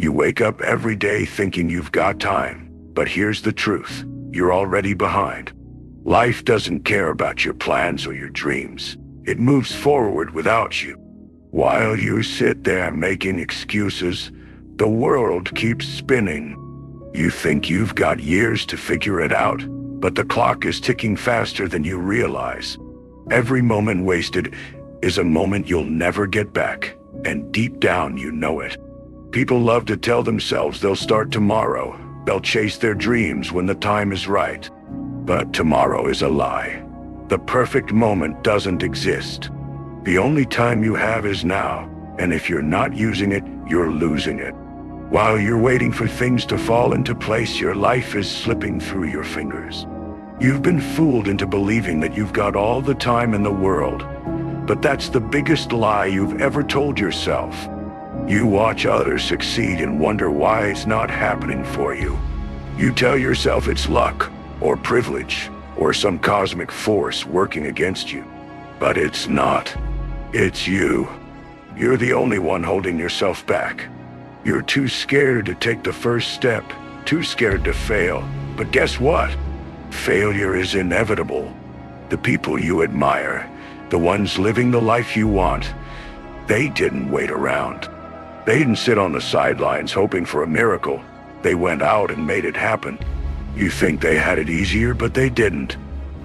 You wake up every day thinking you've got time, but here's the truth. You're already behind. Life doesn't care about your plans or your dreams. It moves forward without you. While you sit there making excuses, the world keeps spinning. You think you've got years to figure it out, but the clock is ticking faster than you realize. Every moment wasted is a moment you'll never get back, and deep down you know it. People love to tell themselves they'll start tomorrow. They'll chase their dreams when the time is right. But tomorrow is a lie. The perfect moment doesn't exist. The only time you have is now, and if you're not using it, you're losing it. While you're waiting for things to fall into place, your life is slipping through your fingers. You've been fooled into believing that you've got all the time in the world, but that's the biggest lie you've ever told yourself. You watch others succeed and wonder why it's not happening for you. You tell yourself it's luck, or privilege, or some cosmic force working against you. But it's not. It's you. You're the only one holding yourself back. You're too scared to take the first step, too scared to fail. But guess what? Failure is inevitable. The people you admire, the ones living the life you want, they didn't wait around. They didn't sit on the sidelines hoping for a miracle. They went out and made it happen. You think they had it easier, but they didn't.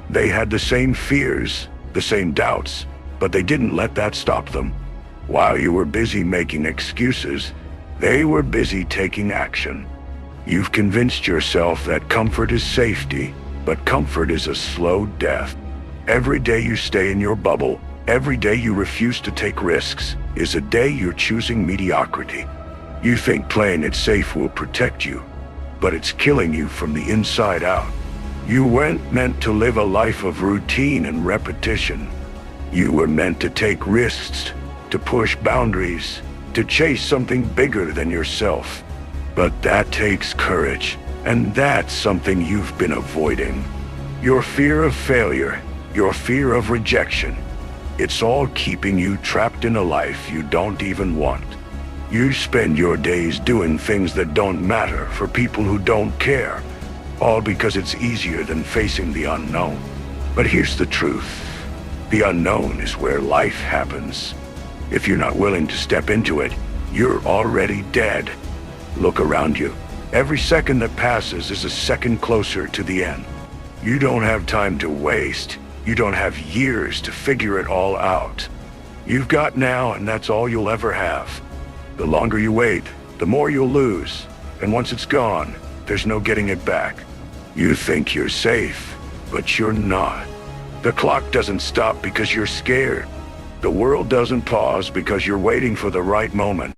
They had the same fears, the same doubts, but they didn't let that stop them. While you were busy making excuses, they were busy taking action. You've convinced yourself that comfort is safety, but comfort is a slow death. Every day you stay in your bubble, every day you refuse to take risks, is a day you're choosing mediocrity. You think playing it safe will protect you, but it's killing you from the inside out. You weren't meant to live a life of routine and repetition. You were meant to take risks, to push boundaries, to chase something bigger than yourself. But that takes courage, and that's something you've been avoiding. Your fear of failure, your fear of rejection, it's all keeping you trapped in a life you don't even want. You spend your days doing things that don't matter for people who don't care, all because it's easier than facing the unknown. But here's the truth. The unknown is where life happens. If you're not willing to step into it, you're already dead. Look around you. Every second that passes is a second closer to the end. You don't have time to waste. You don't have years to figure it all out. You've got now, and that's all you'll ever have. The longer you wait, the more you'll lose. And once it's gone, there's no getting it back. You think you're safe, but you're not. The clock doesn't stop because you're scared. The world doesn't pause because you're waiting for the right moment.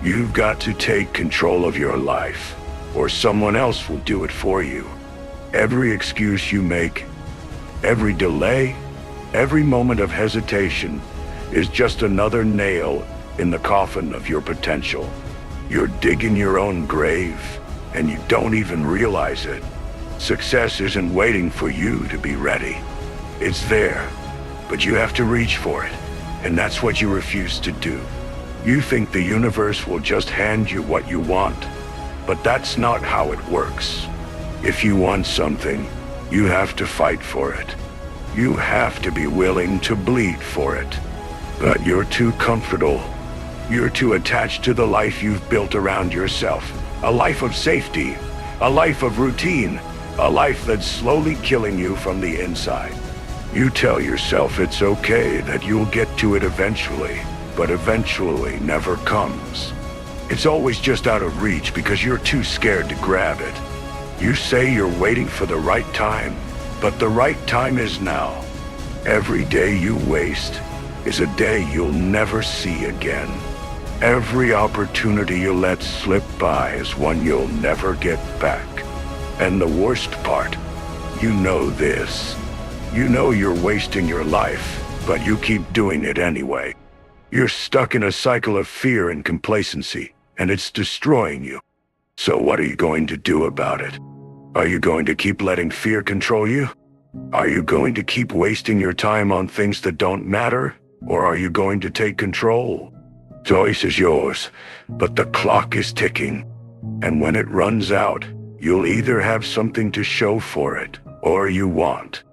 You've got to take control of your life, or someone else will do it for you. Every excuse you make, every delay, every moment of hesitation is just another nail in the coffin of your potential. You're digging your own grave, and you don't even realize it. Success isn't waiting for you to be ready. It's there, but you have to reach for it, and that's what you refuse to do. You think the universe will just hand you what you want, but that's not how it works. If you want something, you have to fight for it. You have to be willing to bleed for it. But you're too comfortable. You're too attached to the life you've built around yourself. A life of safety, a life of routine, a life that's slowly killing you from the inside. You tell yourself it's okay, that you'll get to it eventually, but eventually never comes. It's always just out of reach because you're too scared to grab it. You say you're waiting for the right time, but the right time is now. Every day you waste is a day you'll never see again. Every opportunity you let slip by is one you'll never get back. And the worst part, you know this. You know you're wasting your life, but you keep doing it anyway. You're stuck in a cycle of fear and complacency, and it's destroying you. So what are you going to do about it? Are you going to keep letting fear control you? Are you going to keep wasting your time on things that don't matter? Or are you going to take control? Choice is yours, but the clock is ticking. And when it runs out, you'll either have something to show for it, or you won't.